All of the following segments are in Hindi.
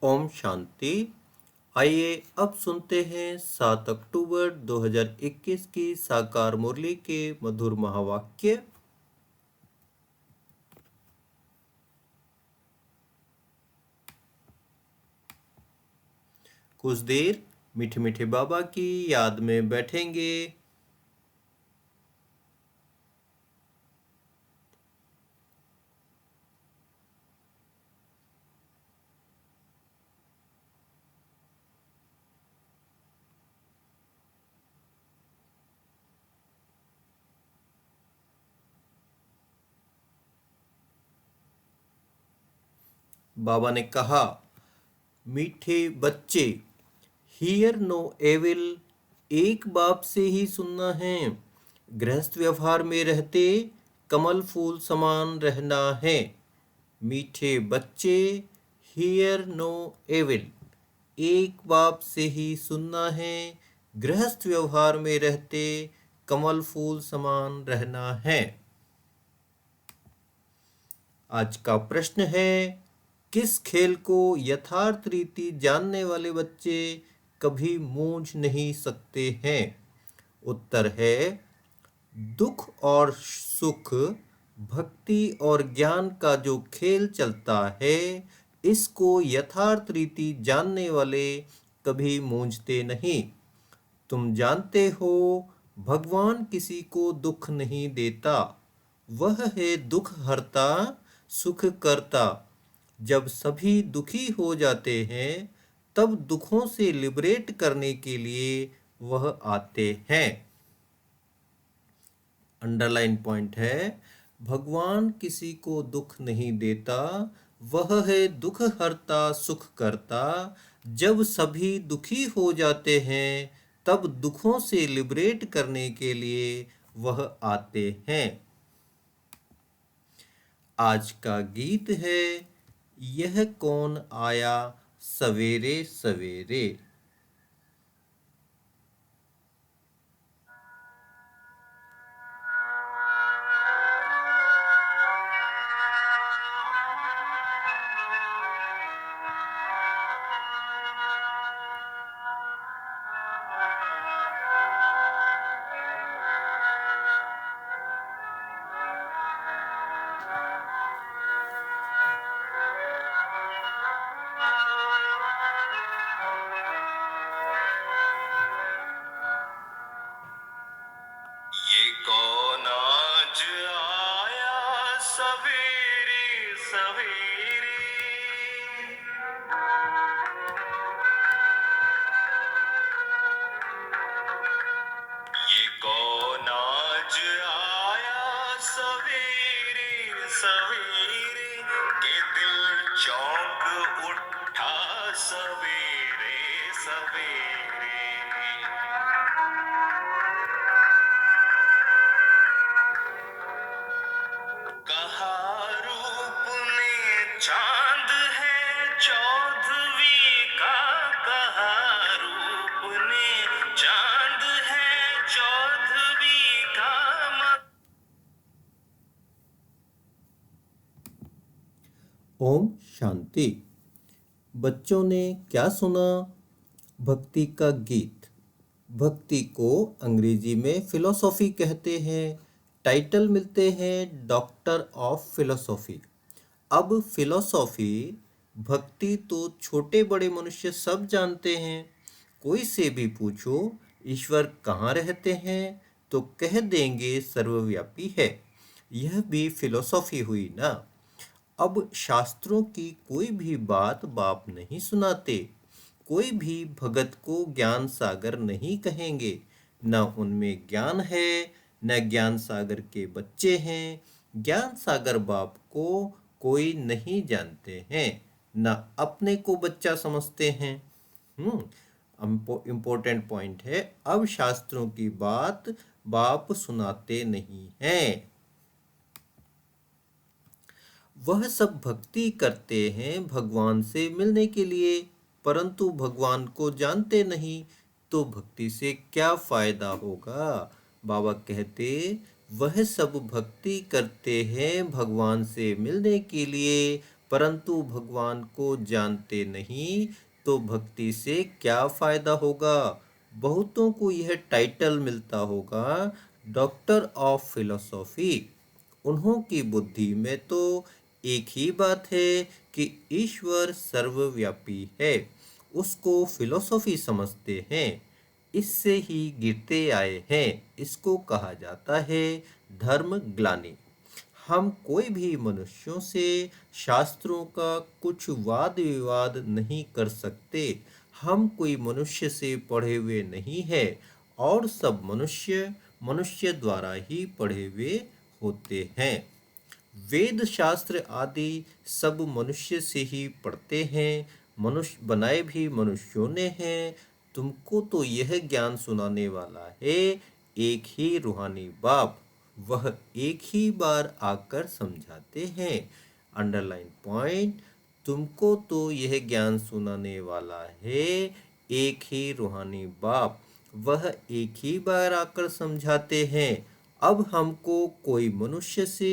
ओम शांति। आइए अब सुनते हैं 7 अक्टूबर 2021 की साकार मुरली के मधुर महावाक्य। कुछ देर मीठे मीठे बाबा की याद में बैठेंगे। बाबा ने कहा, मीठे बच्चे, हियर नो एविल, एक बाप से ही सुनना है। गृहस्थ व्यवहार में रहते कमल फूल समान रहना है। मीठे बच्चे, हियर नो एविल, एक बाप से ही सुनना है। गृहस्थ व्यवहार में रहते कमल फूल समान रहना है। आज का प्रश्न है, किस खेल को यथार्थ रीति जानने वाले बच्चे कभी मूझ नहीं सकते हैं? उत्तर है, दुख और सुख, भक्ति और ज्ञान का जो खेल चलता है, इसको यथार्थ रीति जानने वाले कभी मूझते नहीं। तुम जानते हो, भगवान किसी को दुख नहीं देता, वह है दुख हरता, सुख करता। जब सभी दुखी हो जाते हैं, तब दुखों से लिबरेट करने के लिए वह आते हैं। अंडरलाइन पॉइंट है, भगवान किसी को दुख नहीं देता, वह है दुख हरता, सुख करता। जब सभी दुखी हो जाते हैं, तब दुखों से लिबरेट करने के लिए वह आते हैं। आज का गीत है, यह कौन आया सवेरे सवेरे। ये कौन आज आया सवेरे सवेरे। ये कौन आज आया सवेरे सवेरे, के दिल चौंक उठा सवेरे सवेरे। कहा रूप ने चांद है चौदहवीं का, कहा रूप ने चांद है चौदहवीं का। ओम शांति। बच्चों ने क्या सुना? भक्ति का गीत। भक्ति को अंग्रेजी में फिलोसॉफी कहते हैं। टाइटल मिलते हैं डॉक्टर ऑफ फिलोसॉफी। अब फिलोसॉफी, भक्ति तो छोटे बड़े मनुष्य सब जानते हैं। कोई से भी पूछो ईश्वर कहाँ रहते हैं, तो कह देंगे सर्वव्यापी है। यह भी फिलोसॉफी हुई ना। अब शास्त्रों की कोई भी बात बाप नहीं सुनाते। कोई भी भगत को ज्ञान सागर नहीं कहेंगे। न उनमें ज्ञान है, न ज्ञान सागर के बच्चे हैं। ज्ञान सागर बाप को कोई नहीं जानते हैं, न अपने को बच्चा समझते हैं। इम्पोर्टेंट पॉइंट है, अब शास्त्रों की बात बाप सुनाते नहीं हैं। वह सब भक्ति करते हैं भगवान से मिलने के लिए, परंतु भगवान को जानते नहीं, तो भक्ति से क्या फायदा होगा? बाबा कहते, वह सब भक्ति करते हैं भगवान से मिलने के लिए, परंतु भगवान को जानते नहीं तो भक्ति से क्या फायदा होगा। बहुतों को यह टाइटल मिलता होगा डॉक्टर ऑफ फिलोसॉफी। उन्हों की बुद्धि में तो एक ही बात है कि ईश्वर सर्वव्यापी है, उसको फिलोसॉफी समझते हैं, इससे ही गिरते आए हैं। इसको कहा जाता है धर्म ग्लानि। हम कोई भी मनुष्यों से शास्त्रों का कुछ वाद विवाद नहीं कर सकते। हम कोई मनुष्य से पढ़े हुए नहीं है, और सब मनुष्य मनुष्य द्वारा ही पढ़े हुए होते हैं। वेद शास्त्र आदि सब मनुष्य से ही पढ़ते हैं, मनुष्य बनाए भी मनुष्यों ने हैं। तुमको तो यह ज्ञान सुनाने वाला है एक ही रूहानी बाप, वह एक ही बार आकर समझाते हैं। अंडरलाइन पॉइंट, तुमको तो यह ज्ञान सुनाने वाला है एक ही रूहानी बाप, वह एक ही बार आकर समझाते हैं। अब हमको कोई मनुष्य से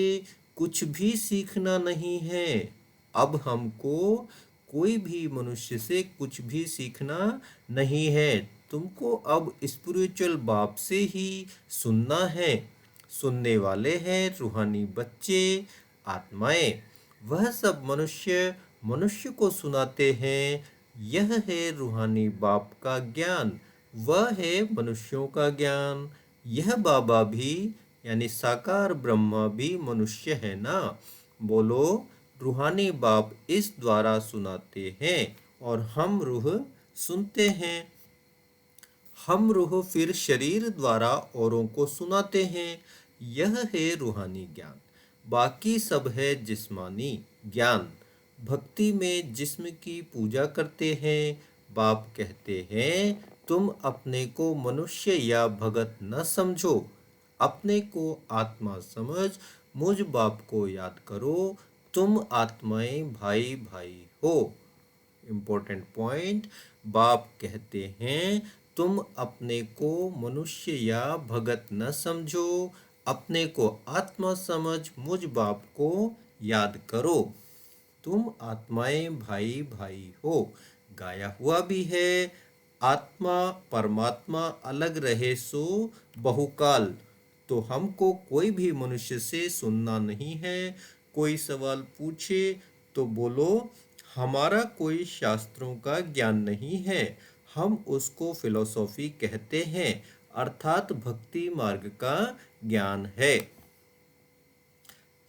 कुछ भी सीखना नहीं है। अब हमको कोई भी मनुष्य से कुछ भी सीखना नहीं है। तुमको अब स्पिरिचुअल बाप से ही सुनना है। सुनने वाले हैं रूहानी बच्चे, आत्माएं। वह सब मनुष्य मनुष्य को सुनाते हैं। यह है रूहानी बाप का ज्ञान, वह है मनुष्यों का ज्ञान। यह बाबा भी यानी साकार ब्रह्मा भी मनुष्य है ना। बोलो, रूहानी बाप इस द्वारा सुनाते हैं और हम रूह सुनते हैं। हम रूह फिर शरीर द्वारा औरों को सुनाते हैं। यह है रूहानी ज्ञान। बाकी सब है जिस्मानी ज्ञान। भक्ति में जिस्म की पूजा करते हैं। बाप कहते हैं तुम अपने को मनुष्य या भगत न समझो, अपने को आत्मा समझ मुझ बाप को याद करो। तुम आत्माएं भाई भाई हो। इम्पोर्टेंट पॉइंट, बाप कहते हैं तुम अपने को मनुष्य या भगत न समझो, अपने को आत्मा समझ मुझ बाप को याद करो। तुम आत्माएं भाई भाई हो। गाया हुआ भी है, आत्मा परमात्मा अलग रहे सो बहुकाल। तो हमको कोई भी मनुष्य से सुनना नहीं है। कोई सवाल पूछे तो बोलो हमारा कोई शास्त्रों का ज्ञान नहीं है, हम उसको फिलोसॉफी कहते हैं, अर्थात भक्ति मार्ग का ज्ञान है।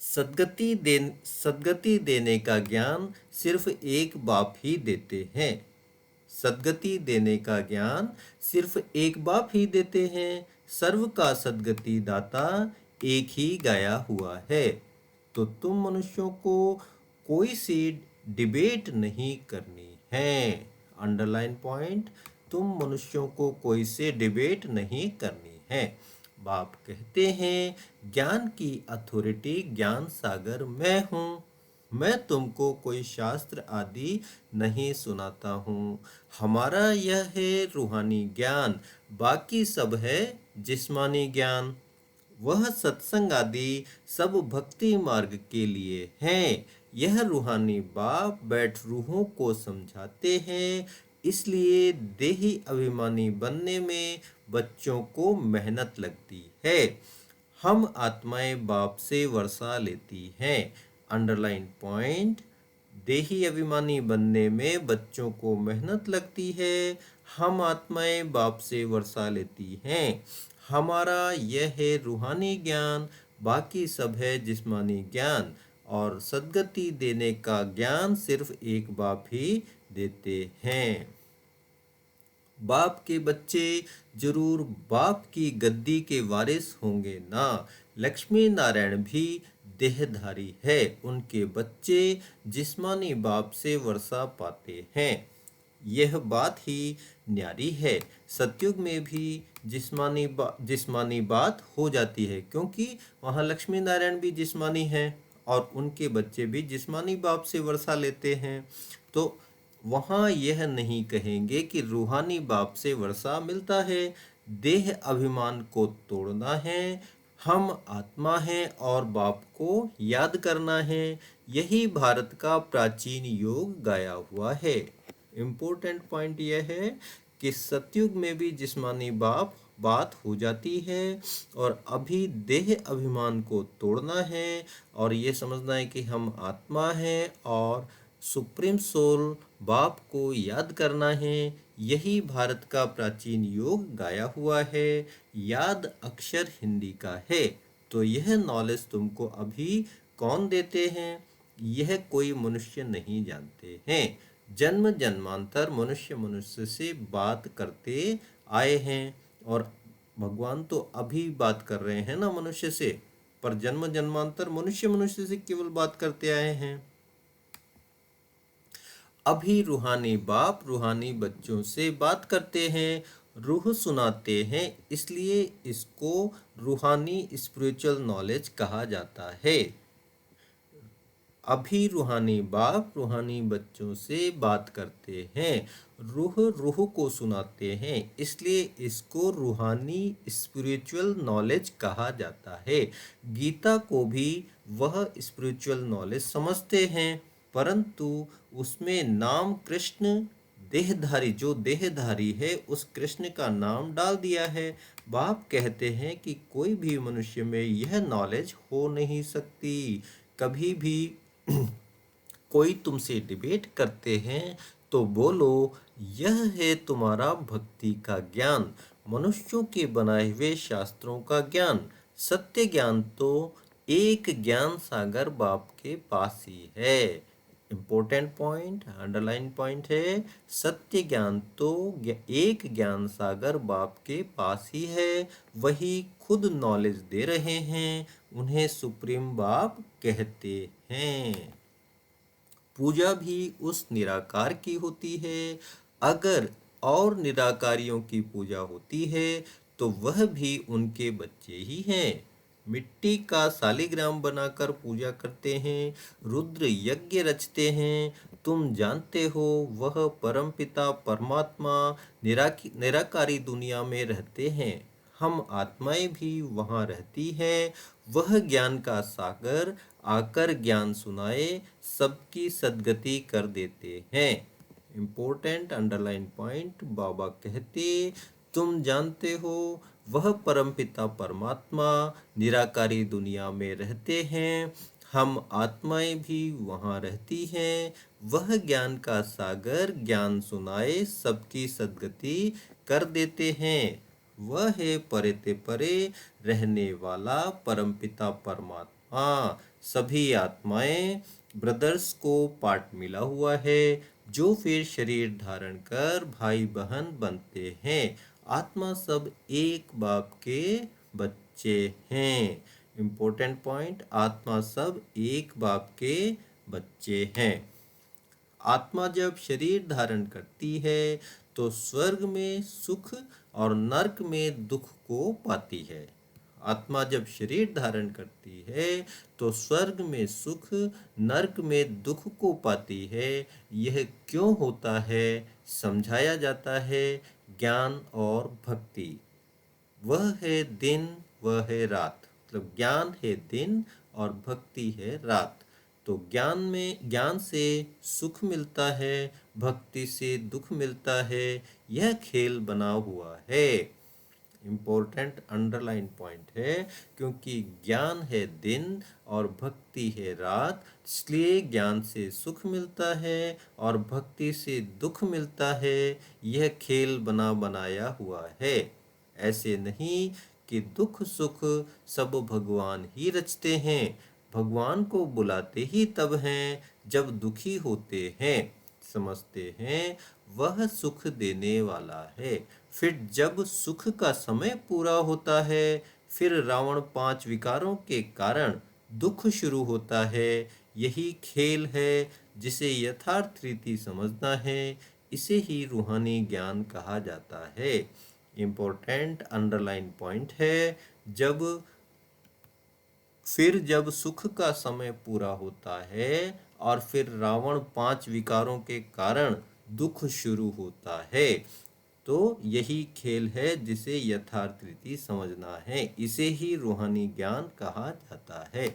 सद्गति देने का ज्ञान सिर्फ एक बाप ही देते हैं। सद्गति देने का ज्ञान सिर्फ एक बाप ही देते हैं। सर्व का सद्गति दाता एक ही गाया हुआ है। तो तुम मनुष्यों को कोई सी डिबेट नहीं करनी है। अंडरलाइन पॉइंट, तुम मनुष्यों को कोई से डिबेट नहीं करनी है। बाप कहते हैं ज्ञान की अथॉरिटी ज्ञान सागर मैं हूँ। मैं तुमको कोई शास्त्र आदि नहीं सुनाता हूँ। हमारा यह है रूहानी ज्ञान, बाकी सब है जिस्मानी ज्ञान। वह सत्संग आदि सब भक्ति मार्ग के लिए हैं। यह रूहानी बाप बैठ रूहों को समझाते हैं। इसलिए देही अभिमानी बनने में बच्चों को मेहनत लगती है। हम आत्माएं बाप से वर्षा लेती हैं। अंडरलाइन पॉइंट, देही अभिमानी बनने में बच्चों को मेहनत लगती है। हम आत्माएं बाप से वर्षा लेती हैं। हमारा यह है रूहानी ज्ञान, बाकी सब है जिस्मानी ज्ञान। और सद्गति देने का ज्ञान सिर्फ एक बाप ही देते हैं। बाप के बच्चे जरूर बाप की गद्दी के वारिस होंगे ना। लक्ष्मी नारायण भी देहधारी है, उनके बच्चे जिस्मानी बाप से वर्षा पाते हैं। यह बात ही न्यारी है। सतयुग में भी जिस्मानी बात हो जाती है, क्योंकि वहाँ लक्ष्मी नारायण भी जिस्मानी हैं और उनके बच्चे भी जिस्मानी बाप से वर्षा लेते हैं। तो वहाँ यह नहीं कहेंगे कि रूहानी बाप से वर्षा मिलता है। देह अभिमान को तोड़ना है। हम आत्मा हैं और बाप को याद करना है, यही भारत का प्राचीन योग गाया हुआ है। इम्पोर्टेंट पॉइंट यह है कि सतयुग में भी जिस्मानी बात हो जाती है और अभी देह अभिमान को तोड़ना है और ये समझना है कि हम आत्मा हैं और सुप्रीम सोल बाप को याद करना है, यही भारत का प्राचीन योग गाया हुआ है। याद अक्षर हिंदी का है। तो यह नॉलेज तुमको अभी कौन देते हैं? यह कोई मनुष्य नहीं जानते हैं। जन्म जन्मांतर मनुष्य मनुष्य से बात करते आए हैं और भगवान तो अभी बात कर रहे हैं ना मनुष्य से, पर जन्म जन्मांतर मनुष्य मनुष्य से केवल बात करते आए हैं। अभी रूहानी बाप रूहानी बच्चों से बात करते हैं, रूह सुनाते हैं, इसलिए इसको रूहानी स्पिरिचुअल नॉलेज कहा जाता है। अभी रूहानी बाप रूहानी बच्चों से बात करते हैं, रूह रूह को सुनाते हैं, इसलिए इसको रूहानी स्पिरिचुअल नॉलेज कहा जाता है। गीता को भी वह स्पिरिचुअल नॉलेज समझते हैं, परंतु उसमें नाम कृष्ण जो देहधारी है उस कृष्ण का नाम डाल दिया है। बाप कहते हैं कि कोई भी मनुष्य में यह नॉलेज हो नहीं सकती। कभी भी कोई तुमसे डिबेट करते हैं तो बोलो यह है तुम्हारा भक्ति का ज्ञान, मनुष्यों के बनाए हुए शास्त्रों का ज्ञान। सत्य ज्ञान तो एक ज्ञान सागर बाप के पास ही है। इम्पोर्टेंट पॉइंट अंडरलाइन पॉइंट है, सत्य ज्ञान तो एक ज्ञान सागर बाप के पास ही है, वही खुद नॉलेज दे रहे हैं, उन्हें सुप्रीम बाप कहते हैं। पूजा भी उस निराकार की होती है। अगर और निराकारियों की पूजा होती है तो वह भी उनके बच्चे ही हैं। मिट्टी का शालिग्राम बनाकर पूजा करते हैं, रुद्र यज्ञ रचते हैं। तुम जानते हो वह परमपिता परमात्मा निराकारी दुनिया में रहते हैं। हम आत्माएं भी वहाँ रहती हैं। वह ज्ञान का सागर आकर ज्ञान सुनाए सबकी सद्गति कर देते हैं। इम्पोर्टेंट अंडरलाइन पॉइंट बाबा कहते, तुम जानते हो वह परमपिता परमात्मा निराकारी दुनिया में रहते हैं, हम आत्माएं भी वहाँ रहती हैं। वह ज्ञान का सागर ज्ञान सुनाए सबकी सद्गति कर देते हैं। वह है परे ते परे रहने वाला परमपिता परमात्मा। सभी आत्माएं ब्रदर्स को पार्ट मिला हुआ है, जो फिर शरीर धारण कर भाई बहन बनते हैं। आत्मा सब एक बाप के बच्चे हैं। इम्पोर्टेंट पॉइंट, आत्मा सब एक बाप के बच्चे हैं। आत्मा जब शरीर धारण करती है तो स्वर्ग में सुख और नरक में दुख को पाती है। आत्मा जब शरीर धारण करती है तो स्वर्ग में सुख नरक में दुख को पाती है। यह क्यों होता है समझाया जाता है ज्ञान और भक्ति। वह है दिन वह है रात, मतलब ज्ञान है दिन और भक्ति है रात। तो ज्ञान से सुख मिलता है, भक्ति से दुख मिलता है। यह खेल बना हुआ है। इम्पोर्टेंट अंडरलाइन पॉइंट है, क्योंकि ज्ञान है दिन और भक्ति है रात, इसलिए ज्ञान से सुख मिलता है और भक्ति से दुख मिलता है। यह खेल बना बनाया हुआ है। ऐसे नहीं कि दुख सुख सब भगवान ही रचते हैं। भगवान को बुलाते ही तब हैं जब दुखी होते हैं, समझते हैं वह सुख देने वाला है। फिर जब सुख का समय पूरा होता है, फिर रावण 5 विकारों के कारण दुख शुरू होता है। यही खेल है जिसे यथार्थ रीति समझना है। इसे ही रूहानी ज्ञान कहा जाता है। इम्पोर्टेंट अंडरलाइन पॉइंट है, जब सुख का समय पूरा होता है और फिर रावण 5 विकारों के कारण दुख शुरू होता है, तो यही खेल है जिसे यथार्थ रीति समझना है, इसे ही रूहानी ज्ञान कहा जाता है।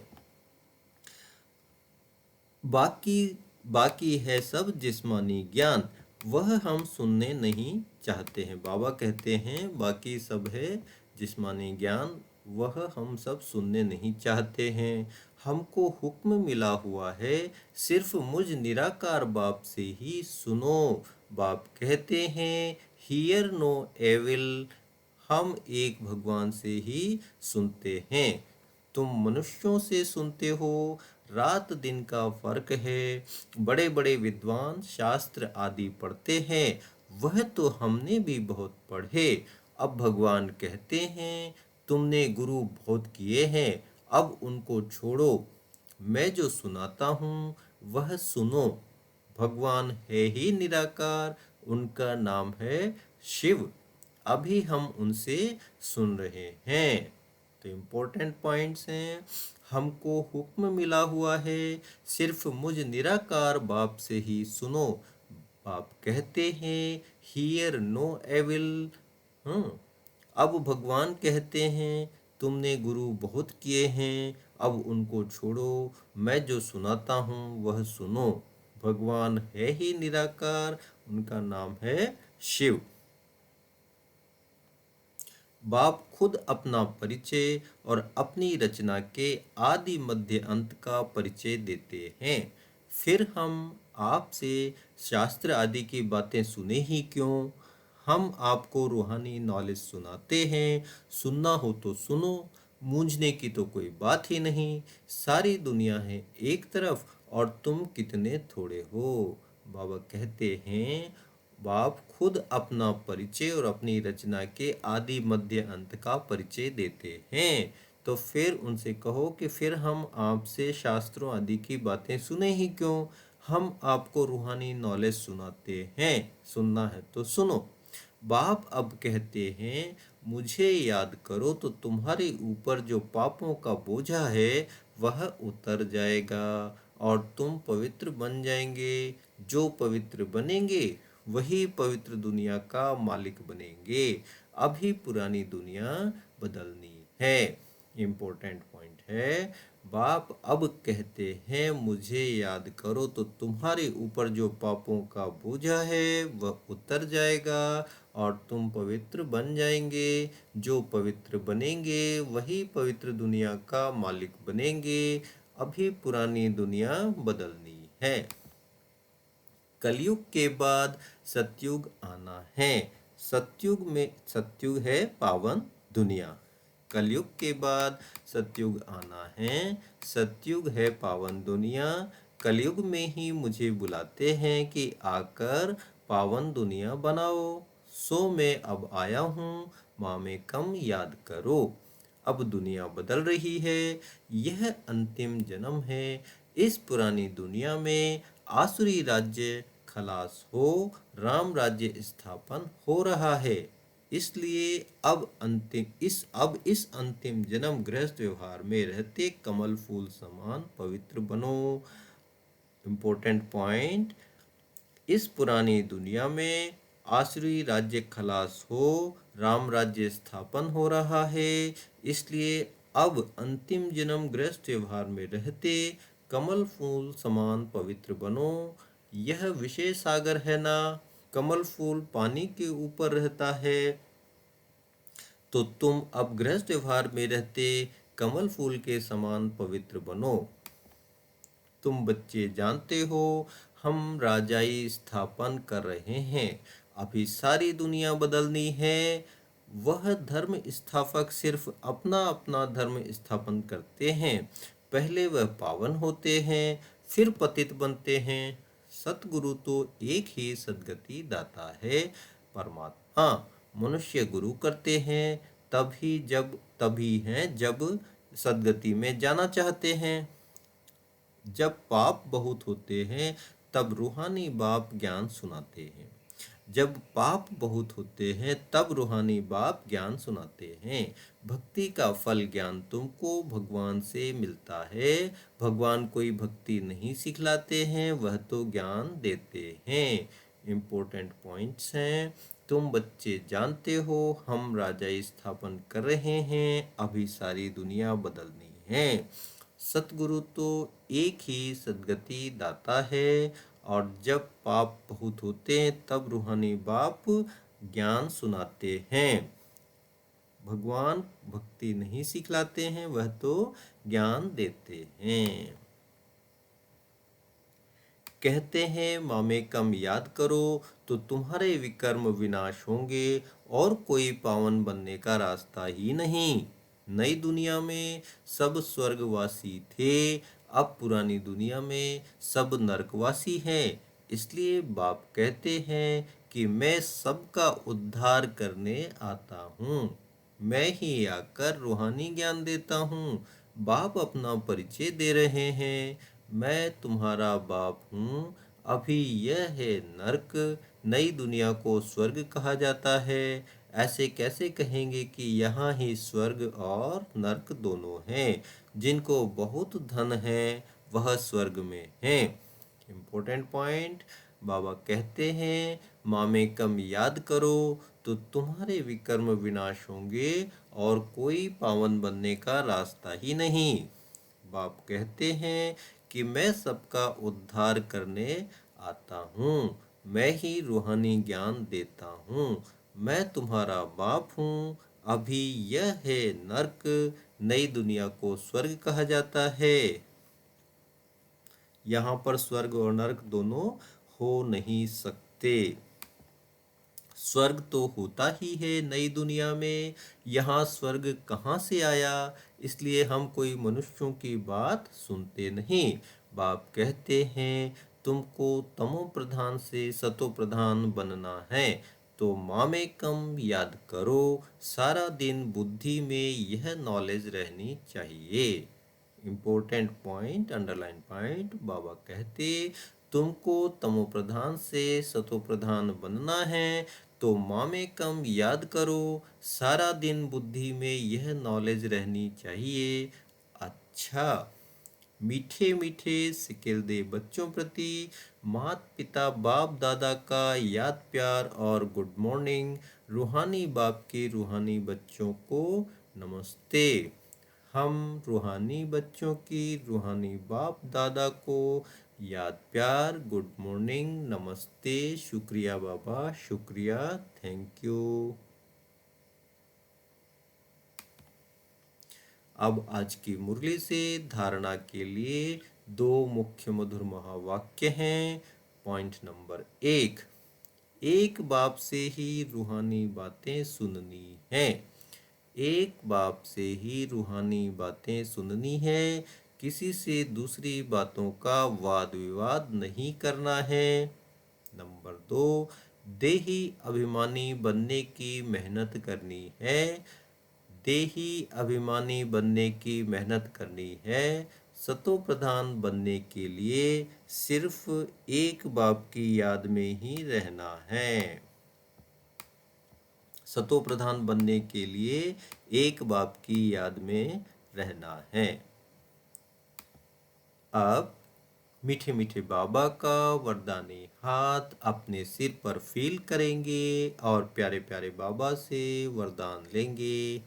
बाकी बाकी है सब जिस्मानी ज्ञान, वह हम सुनने नहीं चाहते हैं। बाबा कहते हैं बाकी सब है जिस्मानी ज्ञान, वह हम सब सुनने नहीं चाहते हैं। हमको हुक्म मिला हुआ है सिर्फ मुझ निराकार बाप से ही सुनो। बाप कहते हैं हियर नो एविल, हम एक भगवान से ही सुनते हैं। तुम मनुष्यों से सुनते हो, रात दिन का फर्क है। बड़े बड़े विद्वान शास्त्र आदि पढ़ते हैं, वह तो हमने भी बहुत पढ़े। अब भगवान कहते हैं तुमने गुरु बहुत किए हैं, अब उनको छोड़ो, मैं जो सुनाता हूँ वह सुनो। भगवान है ही निराकार, उनका नाम है शिव, अभी हम उनसे सुन रहे हैं। तो इम्पोर्टेंट पॉइंट्स हैं, हमको हुक्म मिला हुआ है सिर्फ मुझ निराकार बाप से ही सुनो। बाप कहते हैं हियर नो एविल। अब भगवान कहते हैं तुमने गुरु बहुत किए हैं, अब उनको छोड़ो, मैं जो सुनाता हूँ वह सुनो। भगवान है ही निराकार, उनका नाम है शिव। बाप खुद अपना परिचय और अपनी रचना के आदि मध्य अंत का परिचय देते हैं। फिर हम आपसे शास्त्र आदि की बातें सुने ही क्यों? हम आपको रूहानी नॉलेज सुनाते हैं, सुनना हो तो सुनो, मूंझने की तो कोई बात ही नहीं। सारी दुनिया है एक तरफ और तुम कितने थोड़े हो। बाबा कहते हैं बाप खुद अपना परिचय और अपनी रचना के आदि मध्य अंत का परिचय देते हैं। तो फिर उनसे कहो कि फिर हम आपसे शास्त्रों आदि की बातें सुने ही क्यों? हम आपको रूहानी नॉलेज सुनाते हैं, सुनना है तो सुनो। बाप अब कहते हैं मुझे याद करो तो तुम्हारे ऊपर जो पापों का बोझा है वह उतर जाएगा और तुम पवित्र बन जाएंगे। जो पवित्र बनेंगे वही पवित्र दुनिया का मालिक बनेंगे। अभी पुरानी दुनिया बदलनी है। इम्पोर्टेंट पॉइंट है, बाप अब कहते हैं मुझे याद करो तो तुम्हारे ऊपर जो पापों का बोझा है वह उतर जाएगा और तुम पवित्र बन जाएंगे। जो पवित्र बनेंगे वही पवित्र दुनिया का मालिक बनेंगे। अभी पुरानी दुनिया बदलनी है। कलयुग के बाद सतयुग आना है। सतयुग है पावन दुनिया। कलयुग के बाद सतयुग आना है। सतयुग है पावन दुनिया। कलयुग में ही मुझे बुलाते हैं कि आकर पावन दुनिया बनाओ। सो मैं अब आया हूँ, माँ में कम याद करो। अब दुनिया बदल रही है, यह अंतिम जन्म है। इस पुरानी दुनिया में आसुरी राज्य खलास हो, राम राज्य स्थापन हो रहा है। इसलिए अब इस अंतिम जन्म गृहस्थ व्यवहार में रहते कमल फूल समान पवित्र बनो। इम्पोर्टेंट पॉइंट, इस पुरानी दुनिया में आसुरी राज्य खलास हो, राम राज्य स्थापन हो रहा है। इसलिए अब अंतिम जन्म गृहस्थ व्यवहार में रहते कमल फूल समान पवित्र बनो। यह विषय सागर है ना, कमल फूल पानी के ऊपर रहता है, तो तुम अब गृहस्थ व्यवहार में रहते कमल फूल के समान पवित्र बनो। तुम बच्चे जानते हो हम राजाई स्थापन कर रहे हैं। अभी सारी दुनिया बदलनी है। वह धर्म स्थापक सिर्फ अपना अपना धर्म स्थापन करते हैं। पहले वह पावन होते हैं, फिर पतित बनते हैं। सतगुरु तो एक ही सद्गति दाता है, परमात्मा। मनुष्य गुरु करते हैं तभी हैं जब सद्गति में जाना चाहते हैं। जब पाप बहुत होते हैं तब रूहानी बाप ज्ञान सुनाते हैं। जब पाप बहुत होते हैं तब रूहानी बाप ज्ञान सुनाते हैं। भक्ति का फल ज्ञान तुमको भगवान से मिलता है। भगवान कोई भक्ति नहीं सिखलाते हैं, वह तो ज्ञान देते हैं। इम्पोर्टेंट पॉइंट्स हैं, तुम बच्चे जानते हो हम राजा स्थापन कर रहे हैं, अभी सारी दुनिया बदलनी है। सतगुरु तो एक ही सद्गति दाता है, और जब पाप बहुत होते हैं तब रूहानी बाप ज्ञान सुनाते हैं। भगवान भक्ति नहीं सिखलाते हैं, वह तो ज्ञान देते हैं। कहते हैं मामे कम याद करो तो तुम्हारे विकर्म विनाश होंगे, और कोई पावन बनने का रास्ता ही नहीं। नई दुनिया में सब स्वर्गवासी थे, अब पुरानी दुनिया में सब नरकवासी हैं। इसलिए बाप कहते हैं कि मैं सबका उद्धार करने आता हूँ। मैं ही आकर रूहानी ज्ञान देता हूँ। बाप अपना परिचय दे रहे हैं, मैं तुम्हारा बाप हूँ। अभी यह है नरक, नई दुनिया को स्वर्ग कहा जाता है। ऐसे कैसे कहेंगे कि यहाँ ही स्वर्ग और नरक दोनों हैं। जिनको बहुत धन है वह स्वर्ग में हैं। इम्पोर्टेंट पॉइंट, बाबा कहते हैं मामे कम याद करो तो तुम्हारे विकर्म विनाश होंगे, और कोई पावन बनने का रास्ता ही नहीं। बाप कहते हैं कि मैं सबका उद्धार करने आता हूँ। मैं ही रूहानी ज्ञान देता हूँ। मैं तुम्हारा बाप हूँ। अभी यह है नरक, नई दुनिया को स्वर्ग कहा जाता है। यहाँ पर स्वर्ग और नरक दोनों हो नहीं सकते। स्वर्ग तो होता ही है नई दुनिया में, यहाँ स्वर्ग कहाँ से आया? इसलिए हम कोई मनुष्यों की बात सुनते नहीं। बाप कहते हैं तुमको तमो प्रधान से सतो प्रधान बनना है, तो मामे कम याद करो। सारा दिन बुद्धि में यह नॉलेज रहनी चाहिए। इम्पोर्टेंट पॉइंट, अंडरलाइन पॉइंट, बाबा कहते तुमको तमो प्रधान से सतो प्रधान बनना है, तो मामे कम याद करो। सारा दिन बुद्धि में यह नॉलेज रहनी चाहिए। अच्छा, मीठे मीठे सिकिल दे बच्चों प्रति माता पिता बाप दादा का याद प्यार और गुड मॉर्निंग। रूहानी बाप के रूहानी बच्चों को नमस्ते। हम रूहानी बच्चों की रूहानी बाप दादा को याद प्यार, गुड मॉर्निंग, नमस्ते, शुक्रिया बाबा, शुक्रिया, थैंक यू। अब आज की मुरली से धारणा के लिए दो मुख्य मधुर महावाक्य हैं। पॉइंट नंबर 1, एक बाप से ही रूहानी बातें सुननी है। एक बाप से ही रूहानी बातें सुननी है। किसी से दूसरी बातों का वाद विवाद नहीं करना है। नंबर 2, देही अभिमानी बनने की मेहनत करनी है। देही अभिमानी बनने की मेहनत करनी है। सतो प्रधान बनने के लिए सिर्फ एक बाप की याद में ही रहना है। सतो प्रधान बनने के लिए एक बाप की याद में रहना है। अब मीठे मीठे बाबा का वरदानी हाथ अपने सिर पर फील करेंगे और प्यारे प्यारे बाबा से वरदान लेंगे।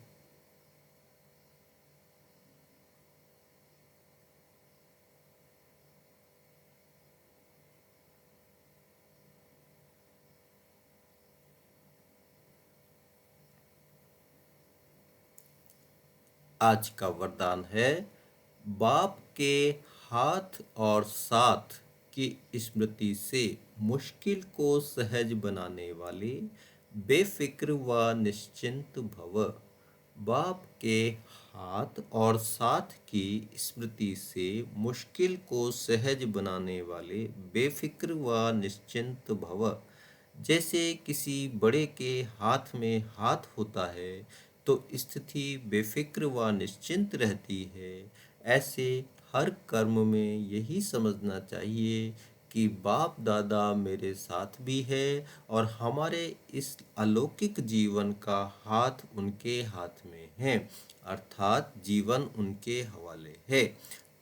आज का वरदान है, बाप के हाथ और साथ की स्मृति से मुश्किल को सहज बनाने वाले बेफिक्र व निश्चिंत भव। बाप के हाथ और साथ की स्मृति से मुश्किल को सहज बनाने वाले बेफिक्र व निश्चिंत भव। जैसे किसी बड़े के हाथ में हाथ होता है तो स्थिति बेफिक्र व निश्चिंत रहती है। ऐसे हर कर्म में यही समझना चाहिए कि बाप दादा मेरे साथ भी है, और हमारे इस अलौकिक जीवन का हाथ उनके हाथ में है, अर्थात जीवन उनके हवाले है।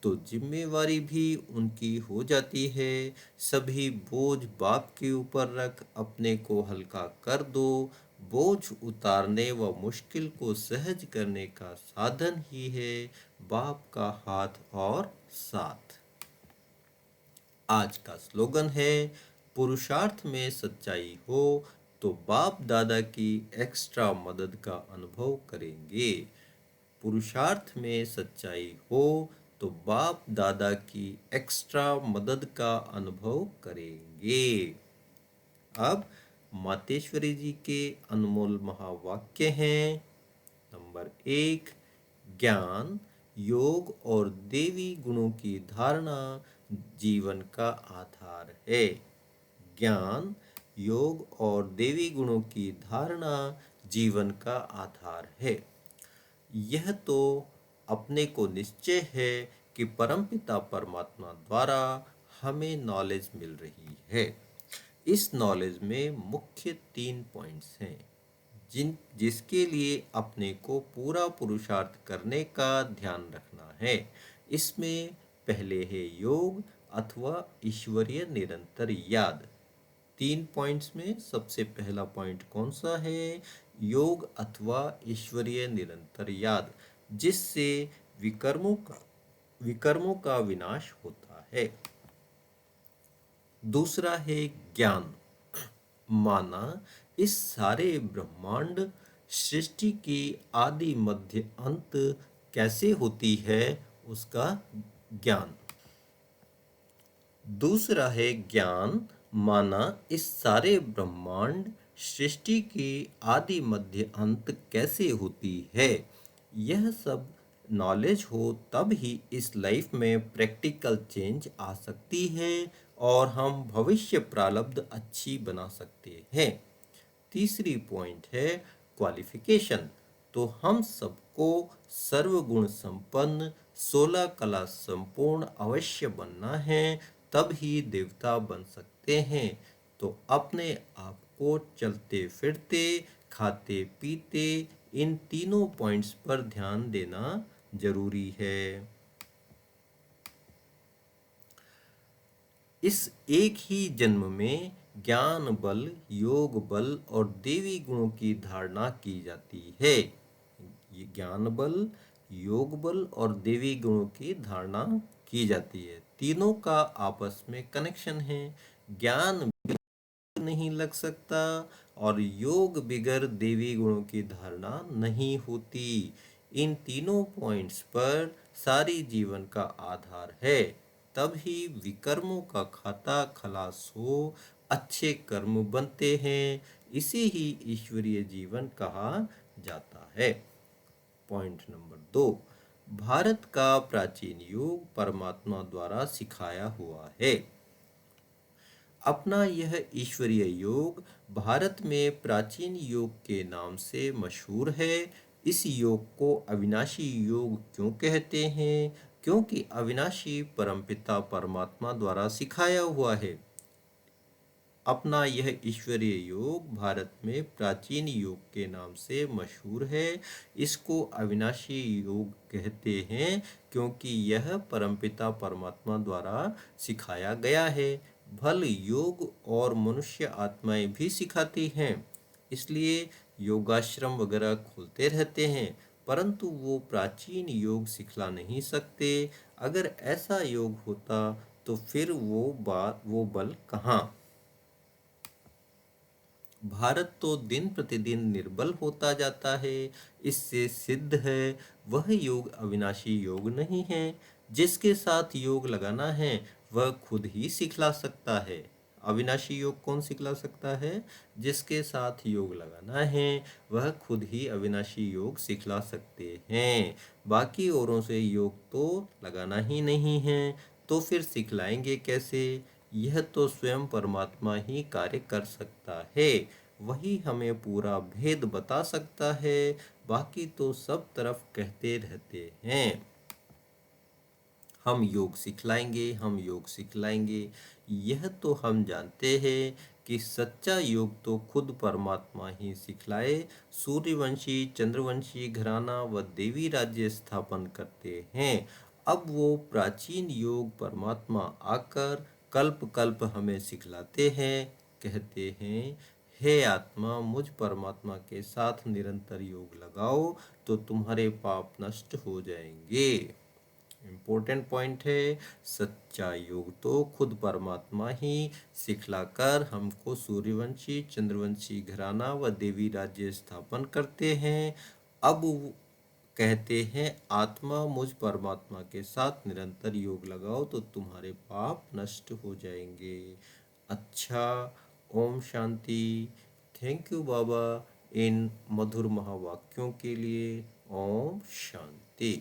तो जिम्मेवारी भी उनकी हो जाती है। सभी बोझ बाप के ऊपर रख अपने को हल्का कर दो। बोझ उतारने व मुश्किल को सहज करने का साधन ही है बाप का हाथ और साथ। आज का स्लोगन है, पुरुषार्थ में सच्चाई हो तो बाप दादा की एक्स्ट्रा मदद का अनुभव करेंगे। पुरुषार्थ में सच्चाई हो तो बाप दादा की एक्स्ट्रा मदद का अनुभव करेंगे। अब मातेश्वरी जी के अनमोल महावाक्य हैं। नंबर 1, ज्ञान, योग और देवी गुणों की धारणा जीवन का आधार है। ज्ञान, योग और देवी गुणों की धारणा जीवन का आधार है। यह तो अपने को निश्चय है कि परमपिता परमात्मा द्वारा हमें नॉलेज मिल रही है। इस नॉलेज में मुख्य 3 पॉइंट्स हैं जिसके लिए अपने को पूरा पुरुषार्थ करने का ध्यान रखना है। इसमें पहले है योग अथवा ईश्वरीय निरंतर याद। 3 पॉइंट्स में सबसे पहला पॉइंट कौन सा है? योग अथवा ईश्वरीय निरंतर याद, जिससे विकर्मों का विनाश होता है। दूसरा है ज्ञान। माना इस सारे ब्रह्मांड सृष्टि की आदि मध्य अंत कैसे होती है, उसका ज्ञान। दूसरा है ज्ञान। माना इस सारे ब्रह्मांड सृष्टि की आदि मध्य अंत कैसे होती है। यह सब नॉलेज हो तब ही इस लाइफ में प्रैक्टिकल चेंज आ सकती है और हम भविष्य प्रारब्ध अच्छी बना सकते हैं। तीसरी पॉइंट है क्वालिफिकेशन। तो हम सबको सर्वगुण संपन्न 16 कला संपूर्ण अवश्य बनना है, तब ही देवता बन सकते हैं। तो अपने आप को चलते फिरते खाते पीते इन तीनों पॉइंट्स पर ध्यान देना जरूरी है। इस एक ही जन्म में ज्ञान बल, योग बल और देवी गुणों की धारणा की जाती है। ये ज्ञान बल, योग बल और देवी गुणों की धारणा की जाती है। तीनों का आपस में कनेक्शन है। ज्ञान नहीं लग सकता और योग बिगर देवी गुणों की धारणा नहीं होती। इन तीनों पॉइंट्स पर सारी जीवन का आधार है, तब ही विकर्मों का खाता खलास हो, अच्छे कर्म बनते हैं। इसे ही ईश्वरीय जीवन कहा जाता है। पॉइंट नंबर 2, भारत का प्राचीन योग परमात्मा द्वारा सिखाया हुआ है। अपना यह ईश्वरीय योग भारत में प्राचीन योग के नाम से मशहूर है। इस योग को अविनाशी योग क्यों कहते हैं? क्योंकि अविनाशी परमपिता परमात्मा द्वारा सिखाया हुआ है। अपना यह ईश्वरीय योग भारत में प्राचीन योग के नाम से मशहूर है। इसको अविनाशी योग कहते हैं क्योंकि यह परमपिता परमात्मा द्वारा सिखाया गया है। भल योग और मनुष्य आत्माएं भी सिखाती हैं, इसलिए योगाश्रम वगैरह खोलते रहते हैं, परंतु वो प्राचीन योग सिखला नहीं सकते। अगर ऐसा योग होता तो फिर वो बल कहाँ? भारत तो दिन प्रतिदिन निर्बल होता जाता है। इससे सिद्ध है वह योग अविनाशी योग नहीं है। जिसके साथ योग लगाना है वह खुद ही सिखला सकता है। अविनाशी योग कौन सिखला सकता है? जिसके साथ योग लगाना है वह खुद ही अविनाशी योग सिखला सकते हैं। बाकी औरों से योग तो लगाना ही नहीं है, तो फिर सिखलाएंगे कैसे? यह तो स्वयं परमात्मा ही कार्य कर सकता है। वही हमें पूरा भेद बता सकता है। बाकी तो सब तरफ कहते रहते हैं हम योग सिखलाएंगे, हम योग सिखलाएंगे। यह तो हम जानते हैं कि सच्चा योग तो खुद परमात्मा ही सिखलाए। सूर्यवंशी चंद्रवंशी घराना व देवी राज्य स्थापन करते हैं। अब वो प्राचीन योग परमात्मा आकर कल्प कल्प हमें सिखलाते हैं, कहते हैं, हे आत्मा, मुझ परमात्मा के साथ निरंतर योग लगाओ तो तुम्हारे पाप नष्ट हो जाएंगे। इम्पोर्टेंट पॉइंट है, सच्चा योग तो खुद परमात्मा ही सिखलाकर हमको सूर्यवंशी, चंद्रवंशी घराना व देवी राज्य स्थापन करते हैं। अब कहते हैं, आत्मा, मुझ परमात्मा के साथ निरंतर योग लगाओ तो तुम्हारे पाप नष्ट हो जाएंगे। अच्छा, ओम शांति। थैंक यू बाबा इन मधुर महावाक्यों के लिए। ओम शांति।